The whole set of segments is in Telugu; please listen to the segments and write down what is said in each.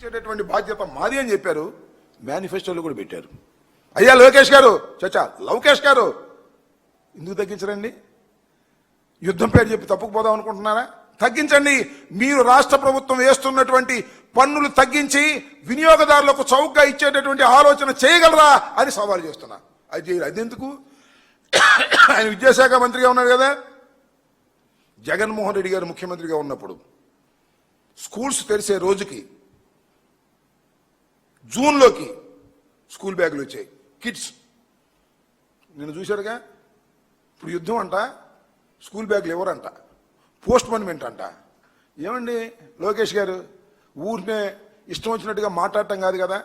ఇచ్చేటటువంటి బాధ్యత మాది అని చెప్పారు. మేనిఫెస్టోలో కూడా పెట్టారు. అయ్యా లోకేష్ గారు, చచ్చా లవకేష్ గారు, ఎందుకు తగ్గించరండి? యుద్ధం పేరు చెప్పి తప్పుకుపోదాం అనుకుంటున్నారా? తగ్గించండి. మీరు రాష్ట్ర ప్రభుత్వం వేస్తున్నటువంటి పన్నులు తగ్గించి వినియోగదారులకు చౌకగా ఇచ్చేటటువంటి ఆలోచన చేయగలరా అని సవాల్ చేస్తున్నా. అది చేయరు. అదెందుకు? ఆయన విద్యాశాఖ మంత్రిగా ఉన్నారు కదా. జగన్మోహన్ రెడ్డి గారు ముఖ్యమంత్రిగా ఉన్నప్పుడు స్కూల్స్ తెరిసే రోజుకి జూన్లోకి స్కూల్ బ్యాగులు వచ్చాయి, కిడ్స్. నేను చూశారుగా. ఇప్పుడు యుద్ధం అంట, స్కూల్ బ్యాగులు ఎవరంట, పోస్ట్ పోన్మెంట్ అంట. ఏమండి లోకేష్ గారు, ఊరినే ఇష్టం వచ్చినట్టుగా మాట్లాడటం కాదు కదా.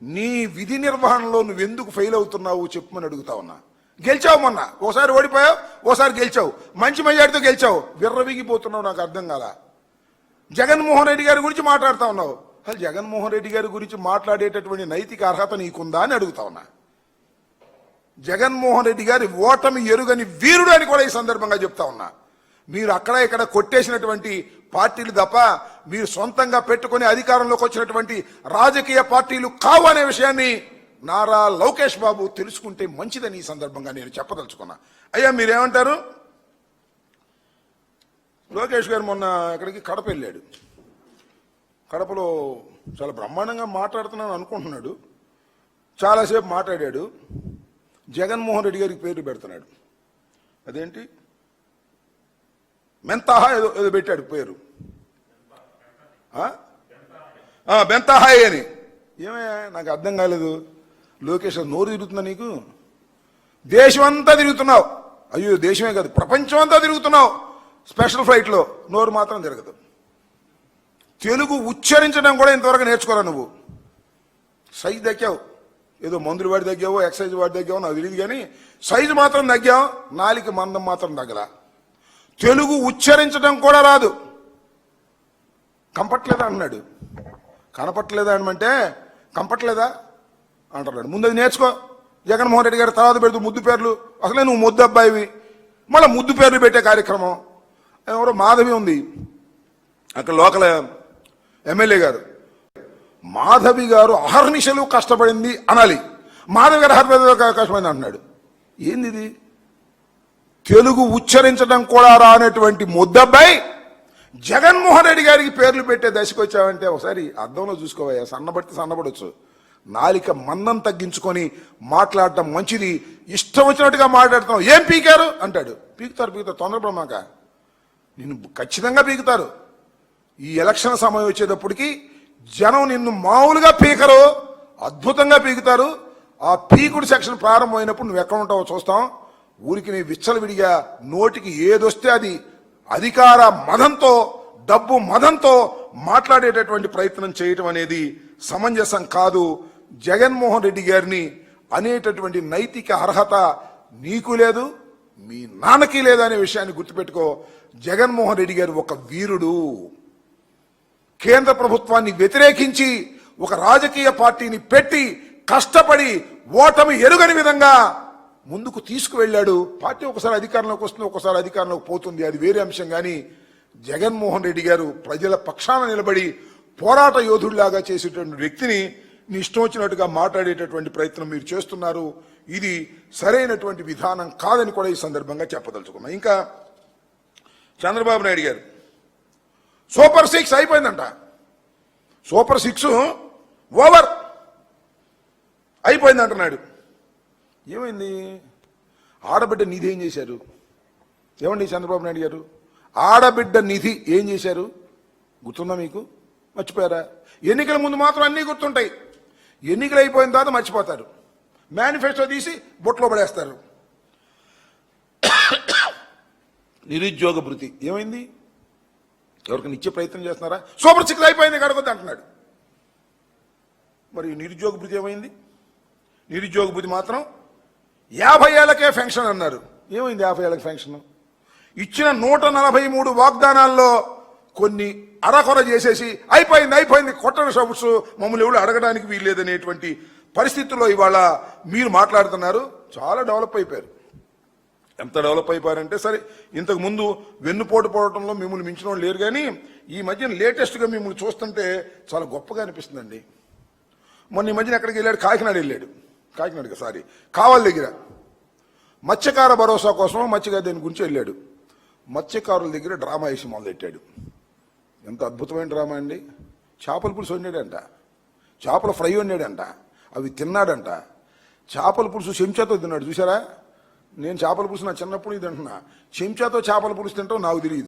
నీ విధి నిర్వహణలో నువ్వెందుకు ఫెయిల్ అవుతున్నావు చెప్పమని అడుగుతా ఉన్నా. గెలిచావు మొన్న, ఓసారి ఓడిపోయావు, ఓసారి గెలిచావు, మంచి మెజార్టీతో గెలిచావు. విర్రవీగిపోతున్నావు, నాకు అర్థం కాదా. జగన్మోహన్ రెడ్డి గారి గురించి మాట్లాడుతా ఉన్నావు. అసలు జగన్మోహన్ రెడ్డి గారి గురించి మాట్లాడేటటువంటి నైతిక అర్హత నీకుందా అని అడుగుతా ఉన్నా. జగన్మోహన్ రెడ్డి గారి ఓటమి ఎరుగని వీరుడు అని కూడా ఈ సందర్భంగా చెప్తా ఉన్నా. మీరు అక్కడ ఇక్కడ కొట్టేసినటువంటి పార్టీలు తప్ప మీరు సొంతంగా పెట్టుకుని అధికారంలోకి వచ్చినటువంటి రాజకీయ పార్టీలు కావు అనే విషయాన్ని నారా లోకేష్ బాబు తెలుసుకుంటే మంచిదని ఈ సందర్భంగా నేను చెప్పదలుచుకున్నా. అయ్యా మీరేమంటారు? లోకేష్ గారు మొన్న ఇక్కడికి కడప వెళ్ళాడు. కడపలో చాలా బ్రహ్మాండంగా మాట్లాడుతున్నాను అనుకుంటున్నాడు. చాలాసేపు మాట్లాడాడు. జగన్మోహన్ రెడ్డి గారికి పేరు పెడుతున్నాడు. అదేంటి మెంతాహా ఏదో ఏదో పెట్టాడు పేరు, బెంతాహాయ్ అని. ఏమయ్యా నాకు అర్థం కాలేదు. లోకేష్ నోరు తిరుగుతుందా నీకు? దేశం అంతా తిరుగుతున్నావు. అయ్యో దేశమే కాదు ప్రపంచం అంతా తిరుగుతున్నావు స్పెషల్ ఫ్లైట్లో, నోరు మాత్రం తిరగదు. తెలుగు ఉచ్చరించడం కూడా ఇంతవరకు నేర్చుకోరా నువ్వు. సైజు తగ్గావు, ఏదో మందులు వాడి తగ్గావో ఎక్సైజ్ వాడి తగ్గావో నాకు తెలియదు, కానీ సైజు మాత్రం తగ్గావు, నాలిక మందం మాత్రం తగ్గలా. తెలుగు ఉచ్చరించడం కూడా రాదు. కంపట్లేదా అన్నాడు. కనపట్లేదా అనమంటే కంపట్లేదా అంటున్నాడు. ముందు అది నేర్చుకో. జగన్మోహన్ రెడ్డి గారి తర్వాత పెడుతూ ముద్దు పేర్లు. అసలే నువ్వు ముద్దు అబ్బాయివి, మళ్ళీ ముద్దు పేర్లు పెట్టే కార్యక్రమం. ఎవరో మాధవి ఉంది అక్కడ లోకల్ ఎమ్మెల్యే గారు. మాధవి గారు అహర్నిశలు కష్టపడింది అనాలి. మాధవి గారు అహర్నిశలు కష్టపడింది అంటున్నాడు. ఏంది ఇది? తెలుగు ఉచ్చరించడం కూడా రానటువంటి ముద్దబ్బాయి జగన్మోహన్ రెడ్డి గారికి పేర్లు పెట్టే దశకు వచ్చావంటే ఒకసారి అర్థంలో చూసుకోవయ్యా. సన్నబడితే సన్నబడవచ్చు, నాలిక మందం తగ్గించుకొని మాట్లాడటం మంచిది. ఇష్టం వచ్చినట్టుగా మాట్లాడుతున్నావు. ఏం పీకారు అంటాడు. పీకుతారు తొందరపడమాక, నిన్ను ఖచ్చితంగా పీకుతారు. ఈ ఎలక్షన్ సమయం వచ్చేటప్పటికి జనం నిన్ను మామూలుగా పీకరు, అద్భుతంగా పీకుతారు. ఆ పీకుడు సెక్షన్ ప్రారంభమైనప్పుడు నువ్వు ఎక్కడ ఉంటావో చూస్తాం. ఊరికి నీ విచ్చలవిడిగా నోటికి ఏదొస్తే అది అధికార మదంతో, డబ్బు మదంతో మాట్లాడేటటువంటి ప్రయత్నం చేయటం అనేది సమంజసం కాదు. జగన్మోహన్ రెడ్డి గారిని అనేటటువంటి నైతిక అర్హత నీకు లేదు, మీ నాన్నకి లేదు అనే విషయాన్ని గుర్తుపెట్టుకో. జగన్మోహన్ రెడ్డి గారు ఒక వీరుడు. కేంద్ర ప్రభుత్వాన్ని వ్యతిరేకించి ఒక రాజకీయ పార్టీని పెట్టి కష్టపడి ఓటమి ఎరుగని విధంగా ముందుకు తీసుకువెళ్ళాడు. పార్టీ ఒకసారి అధికారంలోకి వస్తుంది, ఒకసారి అధికారంలోకి పోతుంది, అది వేరే అంశం. కానీ జగన్మోహన్ రెడ్డి గారు ప్రజల పక్షాన నిలబడి పోరాట యోధుడిలాగా చేసేటువంటి వ్యక్తిని నీ ఇష్టం వచ్చినట్టుగా మాట్లాడేటటువంటి ప్రయత్నం మీరు చేస్తున్నారు. ఇది సరైనటువంటి విధానం కాదని కూడా ఈ సందర్భంగా చెప్పదలుచుకున్నాం. ఇంకా చంద్రబాబు నాయుడు గారు సూపర్ 6 అయిపోయిందంట. సూపర్ 6 ఓవర్ అయిపోయింది అంటున్నాడు. ఏమైంది? ఆడబిడ్డ నిధి ఏం చేశారు? ఏమండి చంద్రబాబు నాయుడు గారు, ఆడబిడ్డ నిధి ఏం చేశారు గుర్తుందా మీకు? మర్చిపోయారా? ఎన్నికల ముందు మాత్రం అన్నీ గుర్తుంటాయి, ఎన్నికలు అయిపోయిన తర్వాత మర్చిపోతారు. మేనిఫెస్టో తీసి బొట్లో పడేస్తారు. నిరుద్యోగ భృతి ఏమైంది? ఎవరికైనా ఇచ్చే ప్రయత్నం చేస్తున్నారా? సూపర్ 6 అయిపోయింది కడగొద్దు అంటున్నాడు. మరి నిరుద్యోగ భృతి ఏమైంది? నిరుద్యోగ భృతి మాత్రం 50 ఏళ్లకే ఫెన్షన్ అన్నారు. ఏమైంది 50 ఏళ్ళకి ఫెన్షన్? ఇచ్చిన 143 వాగ్దానాల్లో కొన్ని అరకొర చేసేసి అయిపోయింది కొట్టని షాప్స్ మమ్మల్ని ఎవరు అడగడానికి వీల్లేదనేటువంటి పరిస్థితుల్లో ఇవాళ మీరు మాట్లాడుతున్నారు. చాలా డెవలప్ అయిపోయారు. ఎంత డెవలప్ అయిపోయారంటే సరే, ఇంతకు ముందు వెన్నుపోటు పోవడంలో మిమ్మల్ని మించిన వాళ్ళు లేరు, కానీ ఈ మధ్యన లేటెస్ట్గా మిమ్మల్ని చూస్తుంటే చాలా గొప్పగా అనిపిస్తుందండి. మొన్న ఈ మధ్యన ఎక్కడికి వెళ్ళాడు? కాకినాడకి సారీ కావలి దగ్గర మత్స్యకార భరోసా కోసం మత్స్యకార దేని గురించి వెళ్ళాడు. మత్స్యకారుల దగ్గర డ్రామా వేసి మొదలెట్టాడు. ఎంత అద్భుతమైన డ్రామా అండి. చేపల పులుసు వండాడంట, చేపల ఫ్రై వండాడంట, అవి తిన్నాడంట. చేపల పులుసు చెంచాతో తిన్నాడు. చూసారా? నేను చేపల పులుసు నా చిన్నప్పుడు ఇది అంటున్నా, చెంచాతో చేపల పులుసు తింటాం నాకు తెలియదు.